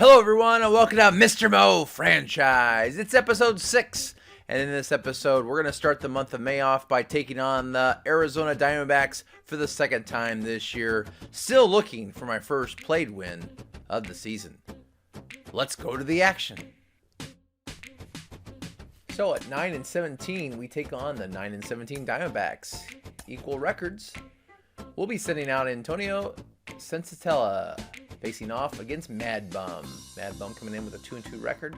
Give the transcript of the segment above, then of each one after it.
Hello everyone and welcome to Mr. Mo Franchise. It's episode 6, and in this episode we're going to start the month of May off by taking on the Arizona Diamondbacks for the second time this year. Still looking for my first played win of the season. Let's go to the action. So at 9-17 we take on the 9-17 Diamondbacks. Equal records. We'll be sending out Antonio Sensatella facing off against Mad Bum. Mad Bum coming in with a 2-2 record,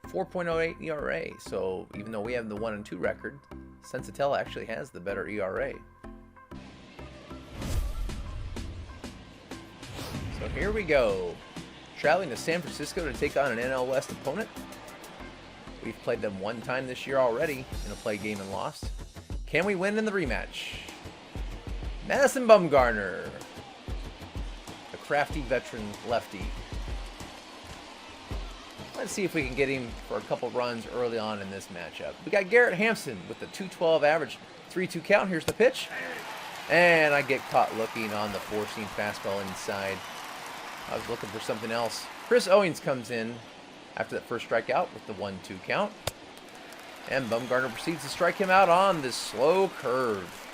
4.08 ERA. So even though we have the 1-2 record, Sensatella actually has the better ERA. So here we go. Traveling to San Francisco to take on an NL West opponent. We've played them one time this year already in a play game and lost. Can we win in the rematch? Madison Bumgarner. Crafty veteran lefty. Let's see if we can get him for a couple runs early on in this matchup. We got Garrett Hampson with the .212 average, 3-2 count. Here's the pitch. And I get caught looking on the four-seam fastball inside. I was looking for something else. Chris Owings comes in after that first strikeout with the 1-2 count. And Bumgarner proceeds to strike him out on this slow curve.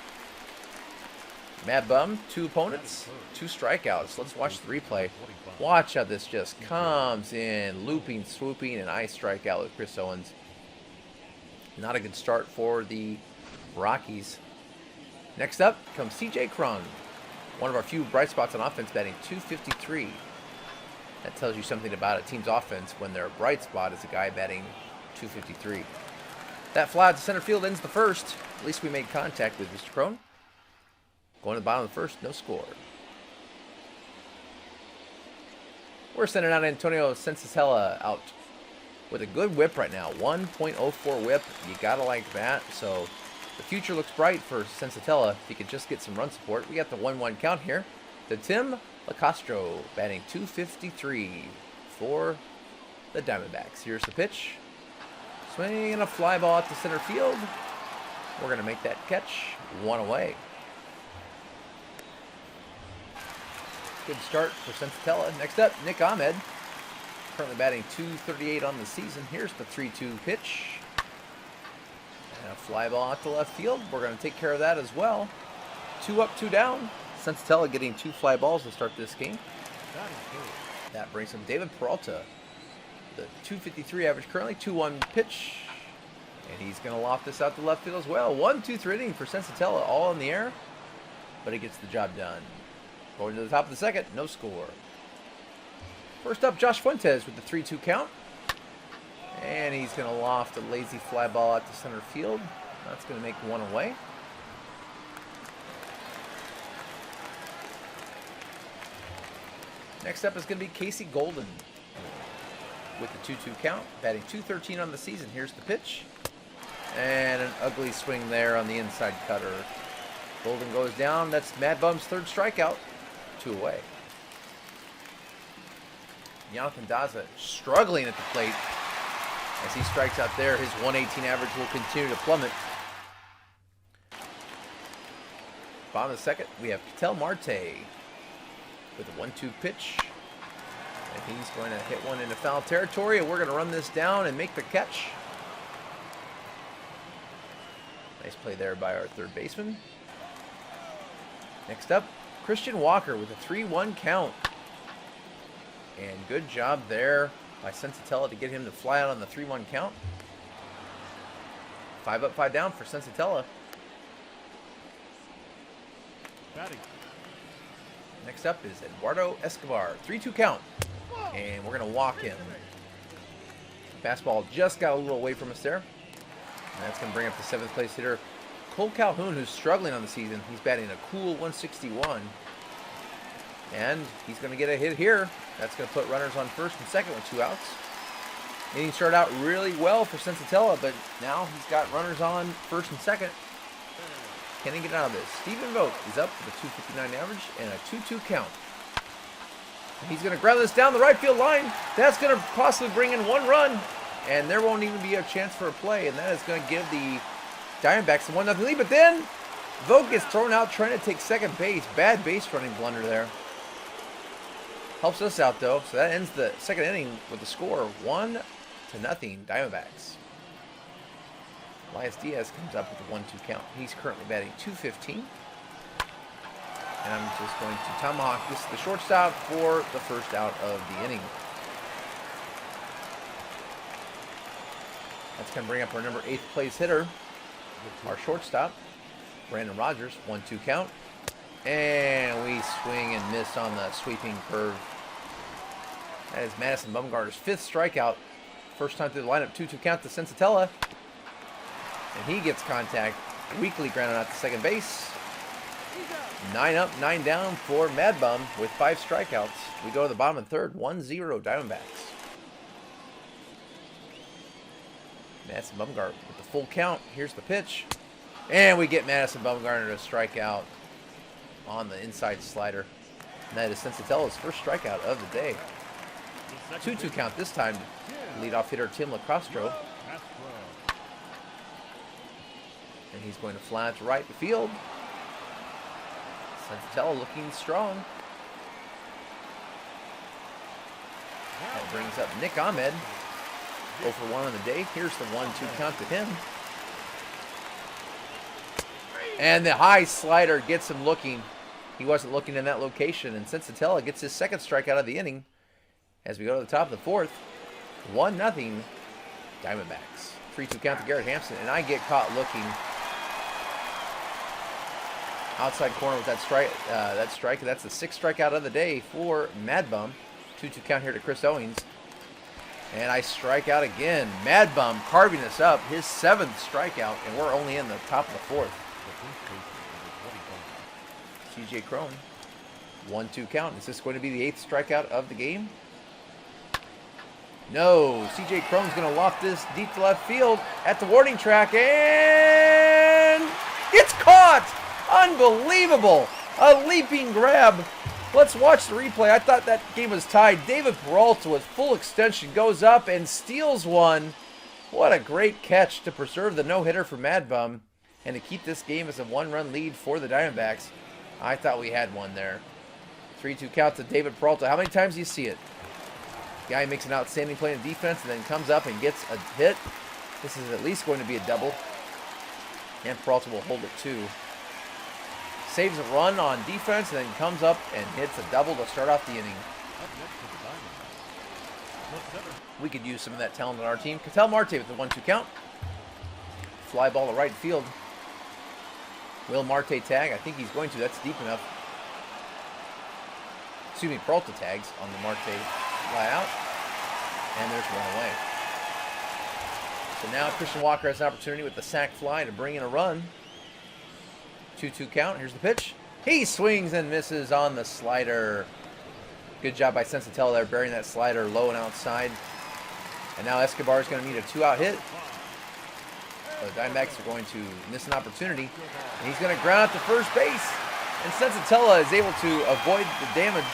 Mad Bum, 2 opponents, 2 strikeouts. Let's watch the replay. Watch how this just comes in, looping, swooping, and I strike out with Chris Owens. Not a good start for the Rockies. Next up comes CJ Cron, one of our few bright spots on offense, batting .253. That tells you something about a team's offense when their bright spot is a guy batting .253. That fly to center field ends the first. At least we made contact with Mr. Cron. Going to the bottom of the first, no score. We're sending out Antonio Sensatella out with a good whip right now. 1.04 whip. You gotta like that. So the future looks bright for Sensatella if he could just get some run support. We got the 1-1 count here to Tim LaCastro, batting .253 for the Diamondbacks. Here's the pitch. Swinging a fly ball out to center field. We're gonna make that catch. 1 away. Good start for Sensatella. Next up, Nick Ahmed. Currently batting .238 on the season. Here's the 3-2 pitch. And a fly ball out to left field. We're going to take care of that as well. 2 up, 2 down. Sensatella getting 2 fly balls to start this game. That brings him David Peralta. The .253 average currently. 2-1 pitch. And he's going to loft this out to left field as well. 1-2 inning for Sensatella. All in the air. But he gets the job done. Going to the top of the second, no score. First up, Josh Fuentes with the 3-2 count. And he's going to loft a lazy fly ball out to center field. That's going to make 1 away. Next up is going to be Casey Golden with the 2-2 count, batting .213 on the season. Here's the pitch. And an ugly swing there on the inside cutter. Golden goes down. That's Mad Bum's 3rd strikeout. 2 away. Jonathan Daza struggling at the plate as he strikes out there. His .118 average will continue to plummet. Bottom of the second, we have Ketel Marte with a 1-2 pitch. And he's going to hit one into foul territory, and we're going to run this down and make the catch. Nice play there by our 3rd baseman. Next up, Christian Walker with a 3-1 count. And good job there by Sensatella to get him to fly out on the 3-1 count. 5 up, 5 down for Sensatella. Next up is Eduardo Escobar, 3-2 count. And we're going to walk him. Fastball just got a little away from us there. And that's going to bring up the 7th place hitter, Cole Calhoun, who's struggling on the season. He's batting a cool .161. And he's going to get a hit here. That's going to put runners on first and second with 2 outs. Inning started out really well for Sensatella, but now he's got runners on first and second. Can he get out of this? Stephen Vogt is up with a .259 average and a 2-2 count. And he's going to ground this down the right field line. That's going to possibly bring in 1 run. And there won't even be a chance for a play. And that is going to give the Diamondbacks a 1-0 lead. But then Vogt gets thrown out trying to take second base. Bad base running blunder there. Helps us out, though. So that ends the second inning with the score 1-0 Diamondbacks. Elias Diaz comes up with a 1-2 count. He's currently batting .215. And I'm just going to tomahawk this is the shortstop for the first out of the inning. That's going to bring up our number 8th place hitter, our shortstop, Brandon Rogers, 1-2 count. And we swing and miss on the sweeping curve. That is Madison Bumgarner's 5th strikeout. First time through the lineup, 2-2 count to Sensatella. And he gets contact, weakly grounded out to second base. 9 up, 9 down for Mad Bum with 5 strikeouts. We go to the bottom of the third, 1-0 Diamondbacks. Madison Bumgarner with the full count. Here's the pitch. And we get Madison Bumgarner to strike out on the inside slider. And that is Sensatella's first strikeout of the day. 2-2 count this time. Leadoff hitter Tim LaCastro. And he's going to fly out to right field. Sensatella looking strong. That brings up Nick Ahmed. 0 for 1 on the day. Here's the 1-2 count to him. And the high slider gets him looking. He wasn't looking in that location. And Sensatella gets his 2nd strikeout of the inning. As we go to the top of the 4th, 1-0 Diamondbacks. 3-2 count to Garrett Hampson. And I get caught looking outside corner with that strike. That's the 6th strikeout of the day for Mad Bum. 2-2 count here to Chris Owings. And I strike out again. Mad Bum carving us up. His 7th strikeout, and we're only in the top of the 4th. CJ Cron. 1-2 count. Is this going to be the 8th strikeout of the game? No. CJ Cron's going to loft this deep to left field at the warning track. And it's caught! Unbelievable! A leaping grab. Let's watch the replay. I thought that game was tied. David Peralta with full extension goes up and steals one. What a great catch to preserve the no-hitter for Mad Bum and to keep this game as a 1-run lead for the Diamondbacks. I thought we had one there. 3-2 count to David Peralta. How many times do you see it? Guy makes an outstanding play in defense and then comes up and gets a hit. This is at least going to be a double. And Peralta will hold it too. Saves a run on defense and then comes up and hits a double to start off the inning. We could use some of that talent on our team. Ketel Marte with the 1-2 count. Fly ball to right field. Will Marte tag? I think he's going to. That's deep enough. Excuse me, Peralta tags on the Marte fly out. And there's one away. So now Christian Walker has an opportunity with the sac fly to bring in a run. 2-2 count. Here's the pitch. He swings and misses on the slider. Good job by Sensatella there, burying that slider low and outside. And now Escobar is going to need a 2-out hit. The Diamondbacks are going to miss an opportunity. And he's going to ground out to first base. And Sensatella is able to avoid the damage.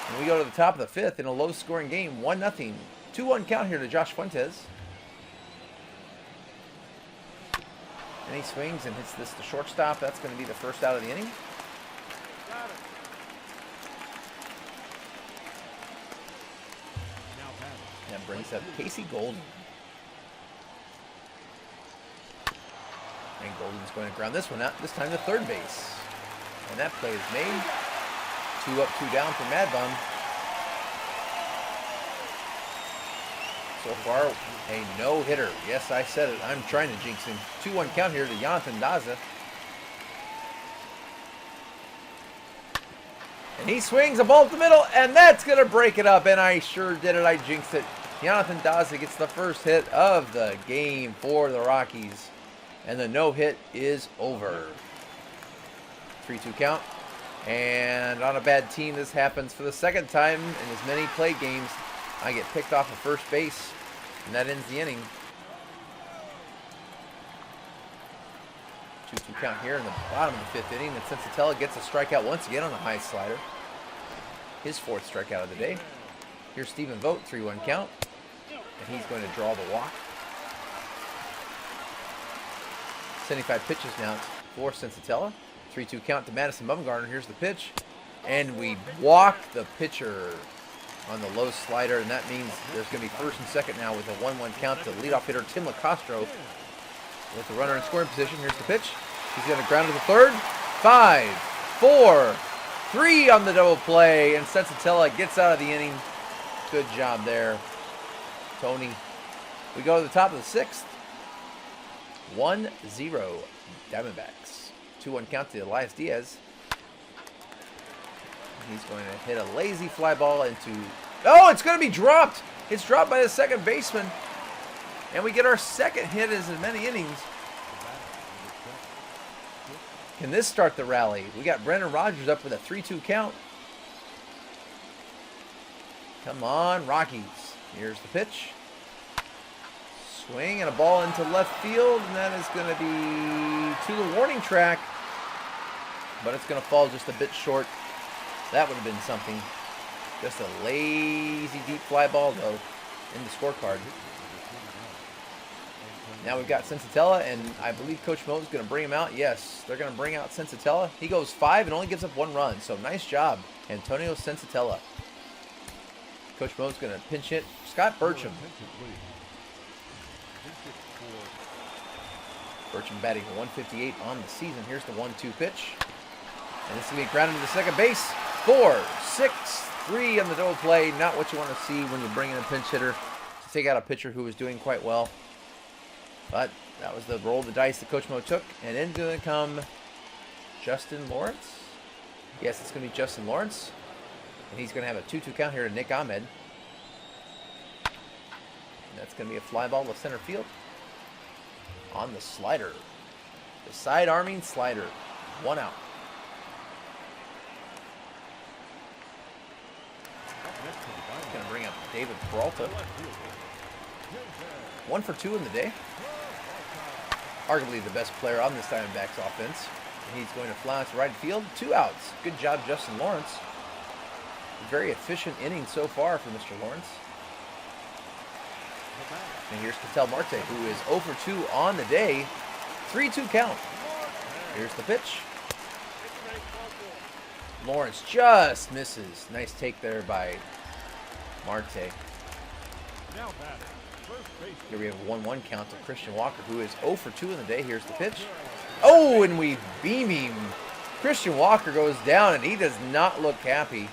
And we go to the top of the 5th in a low-scoring game. 1-0. 2-1 count here to Josh Fuentes. And he swings and hits this to shortstop. That's going to be the first out of the inning. That brings up Casey Golden. And Golden's going to ground this one out, this time to third base. And that play is made. 2 up, 2 down for Mad Bum. So far, a no-hitter. Yes, I said it. I'm trying to jinx him. 2-1 count here to Jonathan Daza. And he swings a ball to the middle, and that's going to break it up. And I sure did it. I jinxed it. Jonathan Daza gets the first hit of the game for the Rockies. And the no-hit is over. 3-2 count. And on a bad team, this happens for the second time in as many play games. I get picked off of first base, and that ends the inning. 2-2 count here in the bottom of the 5th inning. And Sensatella gets a strikeout once again on the high slider. His 4th strikeout of the day. Here's Stephen Vogt, 3-1 count. And he's going to draw the walk. 75 pitches now for Sensatella. 3-2 count to Madison Bumgarner. Here's the pitch. And we walk the pitcher on the low slider, and that means there's going to be first and second now with a 1-1 count to leadoff hitter Tim LaCastro with the runner in scoring position. Here's the pitch. He's going to ground to the third. 5, 4, 3 on the double play, and Sensatella gets out of the inning. Good job there, Tony. We go to the top of the 6th. 1-0 Diamondbacks. 2-1 count to Elias Diaz. He's going to hit a lazy fly ball into... Oh, it's going to be dropped. It's dropped by the second baseman. And we get our second hit as many innings. Can this start the rally? We got Brendan Rodgers up with a 3-2 count. Come on, Rockies. Here's the pitch. Swing and a ball into left field. And that is going to be to the warning track. But it's going to fall just a bit short. That would have been something. Just a lazy deep fly ball, though, in the scorecard. Now we've got Sensatella, and I believe Coach Mo is going to bring him out. Yes, they're going to bring out Sensatella. He goes 5 and only gives up 1 run, so nice job, Antonio Sensatella. Coach Mo is going to pinch hit Scott Burcham. Burcham batting 158 on the season. Here's the 1-2 pitch. And this is going to be grounded to the second base. 4, 6, 3 on the double play. Not what you want to see when you bring in a pinch hitter to take out a pitcher who was doing quite well. But that was the roll of the dice that Coach Mo took. And then going to come Justin Lawrence. Yes, it's going to be Justin Lawrence. And he's going to have a 2-2 count here to Nick Ahmed. And that's going to be a fly ball to center field. On the slider. The side-arming slider. 1 out. Going to bring up David Peralta. 1 for 2 in the day. Arguably the best player on this Diamondbacks offense. And he's going to fly out to right field. 2 outs. Good job, Justin Lawrence. Very efficient inning so far for Mr. Lawrence. And here's Ketel Marte, who is 0 for 2 on the day. 3-2 count. Here's the pitch. Lawrence just misses. Nice take there by Marte. Here we have a 1-1 count to Christian Walker, who is 0 for 2 in the day. Here's the pitch. Oh, and we beam him. Christian Walker goes down, and he does not look happy.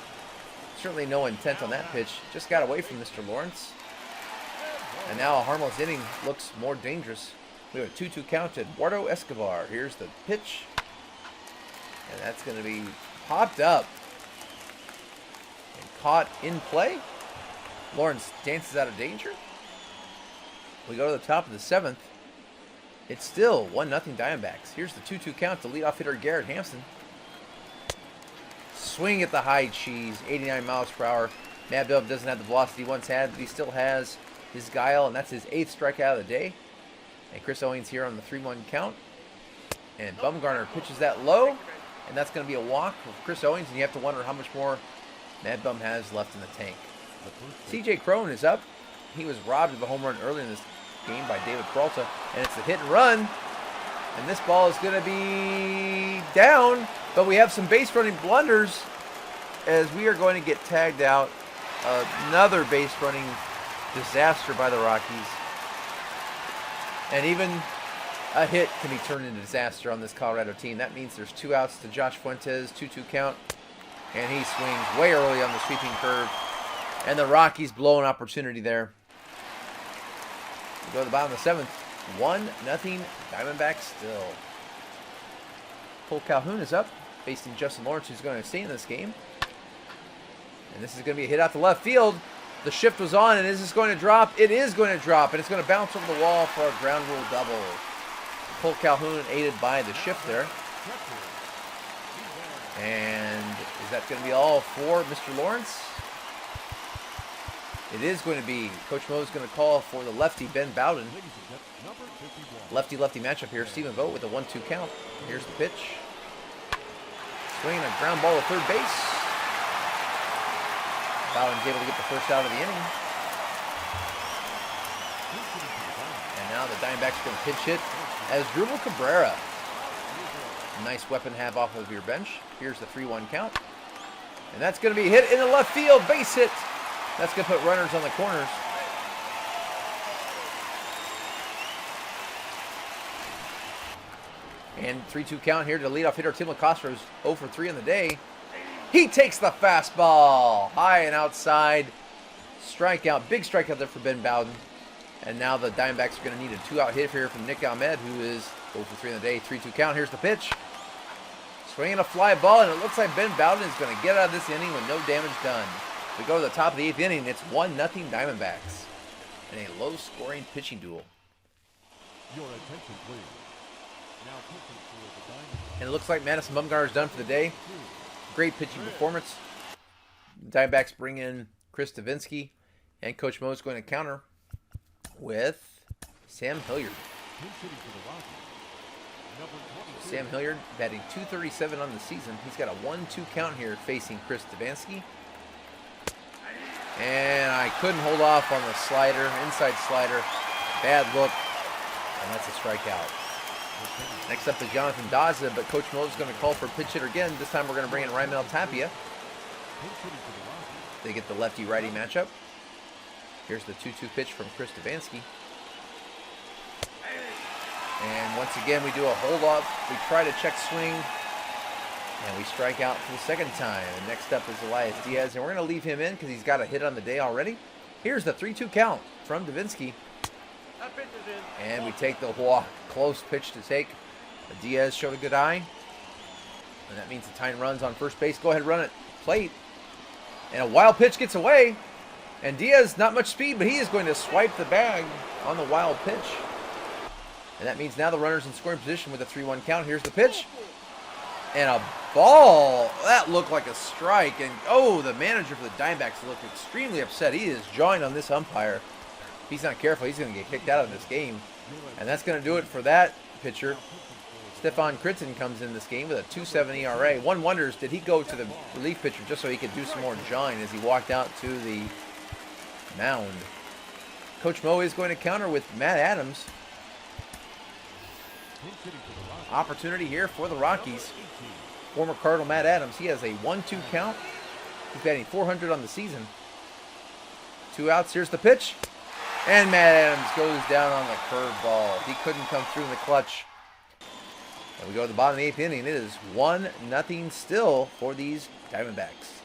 Certainly no intent on that pitch. Just got away from Mr. Lawrence. And now a harmless inning looks more dangerous. We have a 2-2 count to Eduardo Escobar. Here's the pitch. And that's going to be popped up and caught in play. Lawrence dances out of danger. We go to the top of the 7th. It's still 1-0 Diamondbacks. Here's the 2-2 count to leadoff hitter Garrett Hampson. Swing at the high cheese, 89 miles per hour. Mad Bub doesn't have the velocity he once had, but he still has his guile, and that's his 8th strikeout of the day. And Chris Owings here on the 3-1 count. And Bumgarner pitches that low, and that's going to be a walk for Chris Owings, and you have to wonder how much more Mad Bum has left in the tank. C.J. Crone is up. He was robbed of a home run early in this game by David Peralta, and it's a hit and run. And this ball is going to be down, but we have some base running blunders as we are going to get tagged out. Another base running disaster by the Rockies. And even a hit can be turned into disaster on this Colorado team. That means there's 2 outs to Josh Fuentes, 2-2 count. And he swings way early on the sweeping curve. And the Rockies blow an opportunity there. We go to the bottom of the 7th. 1-0 Diamondbacks still. Cole Calhoun is up, facing Justin Lawrence, who's going to stay in this game. And this is going to be a hit out to left field. The shift was on, and is this going to drop? It is going to drop, and it's going to bounce over the wall for a ground rule double. Cole Calhoun aided by the shift there. And is that going to be all for Mr. Lawrence? It is going to be. Coach Mo is going to call for the lefty, Ben Bowden. Lefty-lefty matchup here. Stephen Vogt with a 1-2 count. Here's the pitch. Swinging a ground ball to third base. Bowden's able to get the first out of the inning. And now the Diamondbacks are going to pinch hit as Drupal Cabrera. Nice weapon to have off of your bench. Here's the 3-1 count. And that's going to be hit in the left field. Base hit. That's going to put runners on the corners. And 3-2 count here to leadoff hitter Tim LaCostra's 0 for 3 on the day. He takes the fastball high and outside. Strikeout. Big strikeout there for Ben Bowden. And now the Diamondbacks are going to need a 2-out hit here from Nick Ahmed, who is 0 for 3 on the day. 3-2 count. Here's the pitch. Swinging a fly ball, and it looks like Ben Bowden is going to get out of this inning with no damage done. We go to the top of the 8th inning. It's 1-0 Diamondbacks in a low-scoring pitching duel. Your attention, please. Now pitching for the Diamondbacks. And it looks like Madison Bumgarner is done for the day. Great pitching performance. Diamondbacks bring in Chris Davinsky, and Coach Mo is going to counter with Sam Hilliard. Sam Hilliard batting .237 on the season. He's got a 1-2 count here facing Chris Davinsky. And I couldn't hold off on the slider, inside slider. Bad look, and that's a strikeout. Next up is Jonathan Daza, but Coach Mo is going to call for a pitch hitter again. This time we're going to bring in Raimel Tapia. They get the lefty-righty matchup. Here's the 2-2 pitch from Chris Davinsky. And once again, we do a hold-off. We try to check swing, and we strike out for the second time. And next up is Elias Diaz, and we're going to leave him in because he's got a hit on the day already. Here's the 3-2 count from Davinsky. And we take the walk. Close pitch to take. Diaz showed a good eye. And that means the tying runs on first base. Go ahead and run it. Plate. And a wild pitch gets away. And Diaz, not much speed, but he is going to swipe the bag on the wild pitch. And that means now the runner's in scoring position with a 3-1 count. Here's the pitch. And a ball. That looked like a strike. And, oh, the manager for the Diamondbacks looked extremely upset. He is jawing on this umpire. If he's not careful, he's going to get kicked out of this game. And that's going to do it for that pitcher. Stefan Kritzen comes in this game with a 2.7 ERA. One wonders, did he go to the relief pitcher just so he could do some more jawing as he walked out to the mound? Coach Mo is going to counter with Matt Adams. Opportunity here for the Rockies. Former Cardinal Matt Adams, he has a 1-2 count. He's batting .400 on the season. 2 outs, here's the pitch. And Matt Adams goes down on the curveball. He couldn't come through in the clutch. And we go to the bottom of the 8th inning. It is 1-0 still for these Diamondbacks.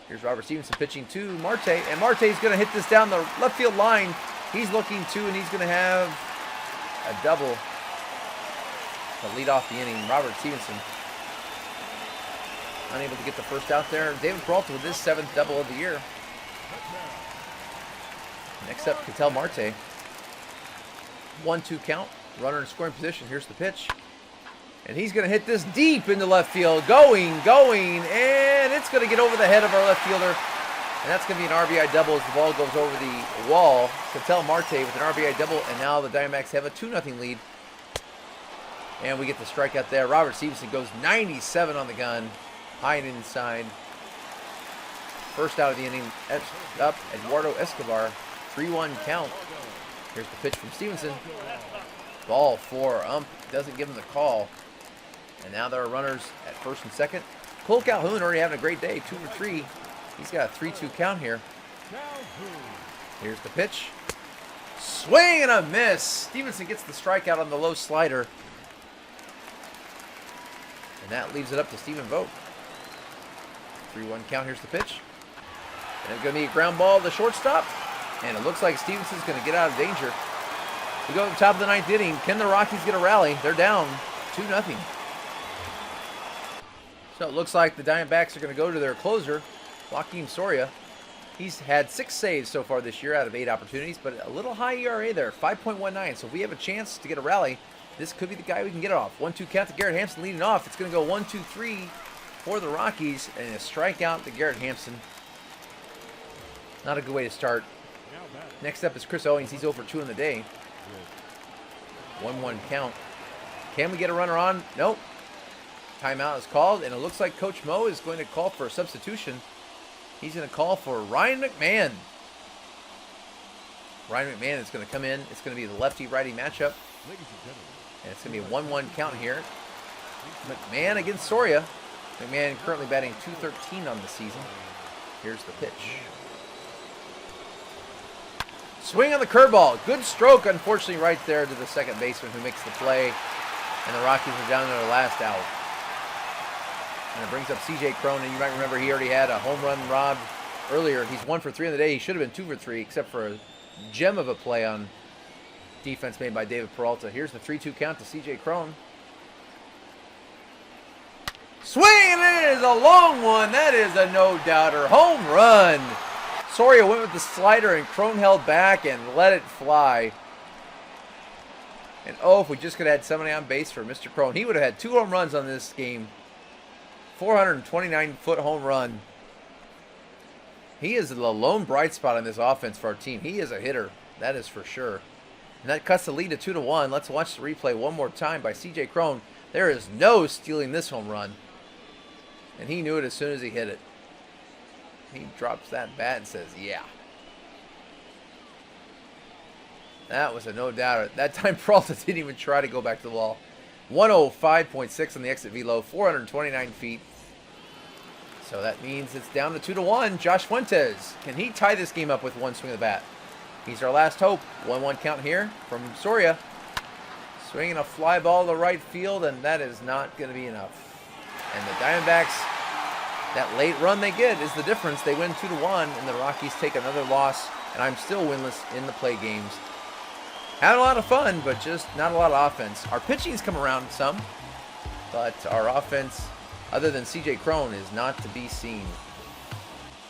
Here's Robert Stevenson pitching to Marte. And Marte's going to hit this down the left field line. He's looking to, and he's going to have a double to lead off the inning. Robert Stevenson unable to get the first out there. David Peralta with his 7th double of the year. Next up, Ketel Marte. 1-2 count. Runner in scoring position. Here's the pitch. And he's going to hit this deep into left field. Going, and it's going to get over the head of our left fielder. And that's going to be an RBI double as the ball goes over the wall. Ketel Marte with an RBI double, and now the Diamondbacks have a 2-0 lead. And we get the strikeout there. Robert Stevenson goes 97 on the gun. High and inside. First out of the inning. Up, Eduardo Escobar. 3-1 count. Here's the pitch from Stevenson. Ball for ump. Doesn't give him the call. And now there are runners at first and second. Cole Calhoun already having a great day. 2 for 3. He's got a 3-2 count here. Here's the pitch. Swing and a miss. Stevenson gets the strikeout on the low slider. And that leaves it up to Stephen Vogt. 3-1 count. Here's the pitch. And it's going to be a ground ball to the shortstop. And it looks like Stevenson's going to get out of danger. We go to the top of the 9th inning. Can the Rockies get a rally? They're down 2-0. So it looks like the Diamondbacks are going to go to their closer, Joaquin Soria. He's had 6 saves so far this year out of 8 opportunities, but a little high ERA there, 5.19. So if we have a chance to get a rally, this could be the guy we can get it off. 1-2 count to Garrett Hampson leading off. It's going to go 1-2-3 for the Rockies, and a strikeout to Garrett Hampson. Not a good way to start. Next up is Chris Owings. He's 0 for 2 in the day. 1-1 count. Can we get a runner on? Nope. Timeout is called, and it looks like Coach Mo is going to call for a substitution. He's going to call for Ryan McMahon. Ryan McMahon is going to come in. It's going to be the lefty-righty matchup. And it's going to be a 1-1 count here. McMahon against Soria. McMahon currently batting .213 on the season. Here's the pitch. Swing on the curveball. Good stroke, unfortunately, right there to the second baseman who makes the play. And the Rockies are down to their last out. And it brings up C.J. Cron. And you might remember he already had a home run robbed earlier. He's 1 for 3 on the day. He should have been 2 for 3, except for a gem of a play on defense made by David Peralta. Here's the 3-2 count to C.J. Cron. Swing, and it is a long one. That is a no-doubter. Home run. Soria went with the slider, and Cron held back and let it fly. And if we just could have had somebody on base for Mr. Cron, he would have had 2 home runs on this game. 429-foot home run. He is the lone bright spot on this offense for our team. He is a hitter, that is for sure. And that cuts the lead to 2-1. Let's watch the replay one more time by C.J. Cron. There is no stealing this home run. And he knew it as soon as he hit it. He drops that bat and says, yeah. That was a no-doubter. That time, Peralta didn't even try to go back to the wall. 105.6 on the exit velo, 429 feet. So that means it's down to 2-1. Josh Fuentes, can he tie this game up with one swing of the bat? He's our last hope. 1-1 count here from Soria. Swinging a fly ball to right field, and that is not going to be enough. And the Diamondbacks, that late run they get is the difference. They win 2-1, and the Rockies take another loss, and I'm still winless in the play games. Had a lot of fun, but just not a lot of offense. Our pitching's come around some, but our offense, other than C.J. Cron, is not to be seen.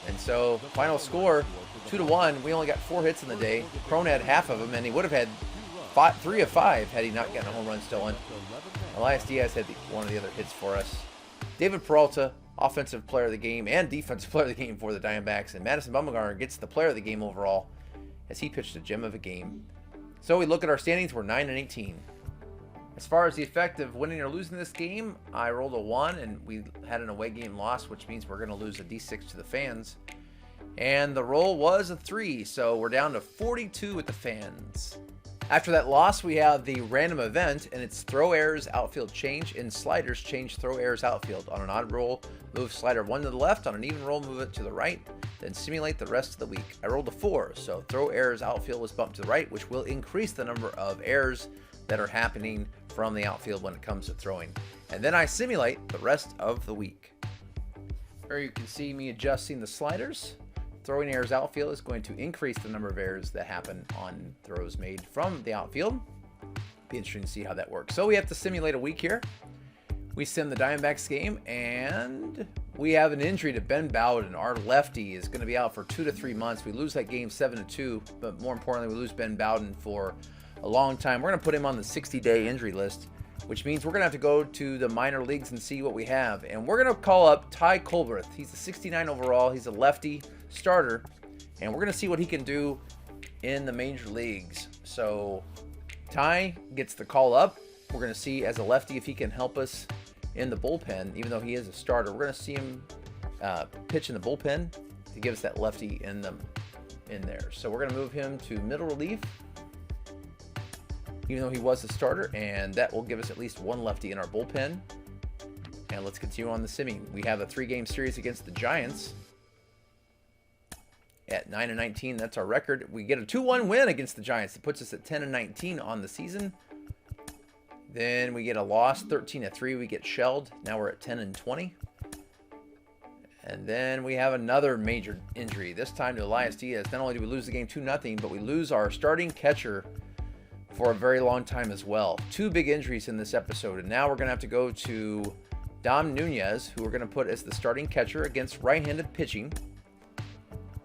And so, final score, 2-1. We only got 4 hits in the day. Cron had half of them, and he would have had 3 of 5 had he not gotten a home run stolen. Elias Diaz had one of the other hits for us. David Peralta, offensive player of the game and defensive player of the game for the Diamondbacks. And Madison Bumgarner gets the player of the game overall as he pitched a gem of a game. So we look at our standings, we're 9-18. As far as the effect of winning or losing this game, I rolled a 1 and we had an away game loss, which means we're going to lose a D6 to the fans. And the roll was a 3, so we're down to 42 with the fans. After that loss, we have the random event, and it's throw errors, outfield change, and sliders change throw errors, outfield. On an odd roll, move slider 1 to the left. On an even roll, move it to the right. Then simulate the rest of the week. I rolled a 4, so throw errors, outfield was bumped to the right, which will increase the number of errors that are happening from the outfield when it comes to throwing. And then I simulate the rest of the week. Here you can see me adjusting the sliders. Throwing errors outfield is going to increase the number of errors that happen on throws made from the outfield. Be interesting to see how that works. So we have to simulate a week here. We sim the Diamondbacks game, and we have an injury to Ben Bowden. Our lefty is going to be out for 2 to 3 months. We lose that game 7-2, but more importantly, we lose Ben Bowden for a long time. We're going to put him on the 60-day injury list, which means we're going to have to go to the minor leagues and see what we have. And we're going to call up Ty Colberth. He's a 69 overall. He's a lefty starter, and we're going to see what he can do in the major leagues. So Ty gets the call up. We're going to see as a lefty if he can help us in the bullpen, even though he is a starter. We're going to see him pitch in the bullpen to give us that lefty in there. So we're going to move him to middle relief, even though he was a starter, and that will give us at least one lefty in our bullpen. And let's continue on the simming. We have a 3-game series against the Giants at 9-19. That's our record. We get a 2-1 win against the Giants. It puts us at 10-19 on the season. Then we get a loss, 13-3. We get shelled. Now we're at 10-20. And then we have another major injury, this time to Elias Diaz. Not only do we lose the game 2-0, but we lose our starting catcher for a very long time as well. 2 big injuries in this episode. And now we're going to have to go to Dom Nunez, who we're going to put as the starting catcher against right-handed pitching.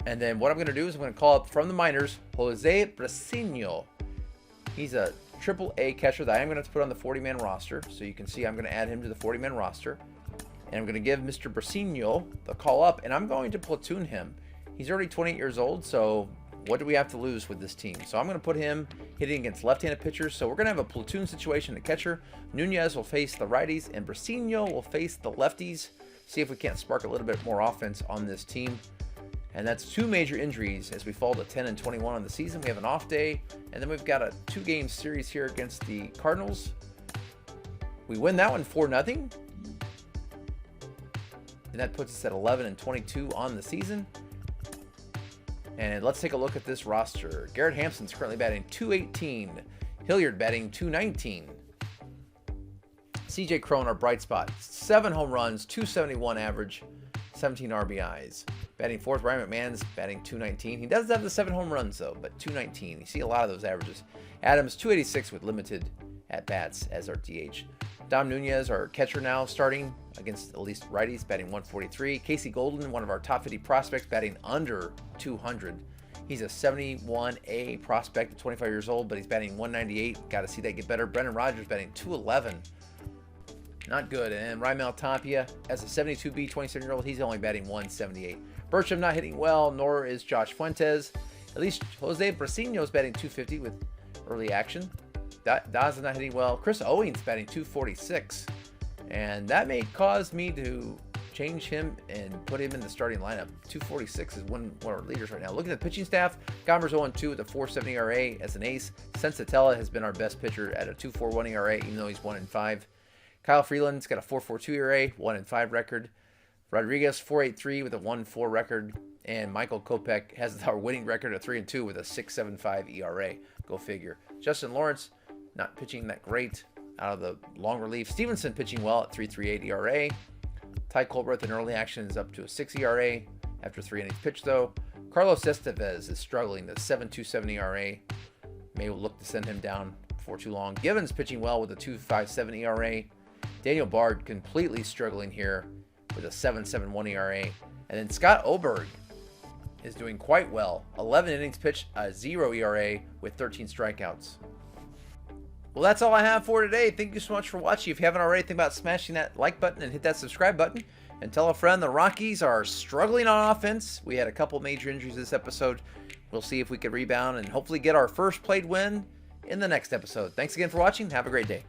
And then what I'm going to do is I'm going to call up from the minors, Jose Brasino. He's a Triple-A catcher that I am going to have to put on the 40-man roster. So you can see I'm going to add him to the 40-man roster. And I'm going to give Mr. Brasino the call up, and I'm going to platoon him. He's already 28 years old, so what do we have to lose with this team? So I'm going to put him hitting against left-handed pitchers. So we're going to have a platoon situation at catcher. Nunez will face the righties, and Brasino will face the lefties. See if we can't spark a little bit more offense on this team. And that's 2 major injuries as we fall to 10-21 on the season. We have an off day, and then we've got a 2-game series here against the Cardinals. We win that one 4-0. and that puts us at 11-22 on the season. And let's take a look at this roster. Garrett Hampson's currently batting .218. Hilliard batting .219. CJ Cron, our bright spot, 7 home runs, .271 average, 17 RBIs. Batting fourth, Ryan McMahon's batting .219. He does have the 7 home runs though, but .219. You see a lot of those averages. Adams .286 with limited at-bats as our DH. Dom Nunez, our catcher now, starting against at least righties, batting .143. Casey Golden, one of our top 50 prospects, batting under .200. He's a 71A prospect at 25 years old, but he's batting .198. Got to see that get better. Brendan Rodgers batting .211. Not good. And Raimel Tapia, as a 72B, 27-year-old, he's only batting .178. Burcham not hitting well, nor is Josh Fuentes. At least Jose Brasino is batting .250 with early action. Daz is not hitting well. Chris Owings batting .246. And that may cause me to change him and put him in the starting lineup. .246 is one of our leaders right now. Looking at the pitching staff, Gomber's 0-2 with a .470 ERA as an ace. Sensatella has been our best pitcher at a .241 ERA, even though he's 1-5. Kyle Freeland's got a .442 ERA, 1-5 record. Rodriguez, .483 with a 1-4 record. And Michael Kopech has our winning record of 3-2 with a .675 ERA. Go figure. Justin Lawrence, not pitching that great out of the long relief. Stevenson pitching well at 3.38 ERA. Ty Colbert in early action is up to a 6 ERA after 3 innings pitched though. Carlos Estevez is struggling, the 7.27 ERA. May look to send him down before too long. Givens pitching well with a 2.57 ERA. Daniel Bard completely struggling here with a 7.71 ERA. And then Scott Oberg is doing quite well. 11 innings pitched, a 0 ERA with 13 strikeouts. Well, that's all I have for today. Thank you so much for watching. If you haven't already, think about smashing that like button and hit that subscribe button. And tell a friend. The Rockies are struggling on offense. We had a couple major injuries this episode. We'll see if we can rebound and hopefully get our first played win in the next episode. Thanks again for watching. Have a great day.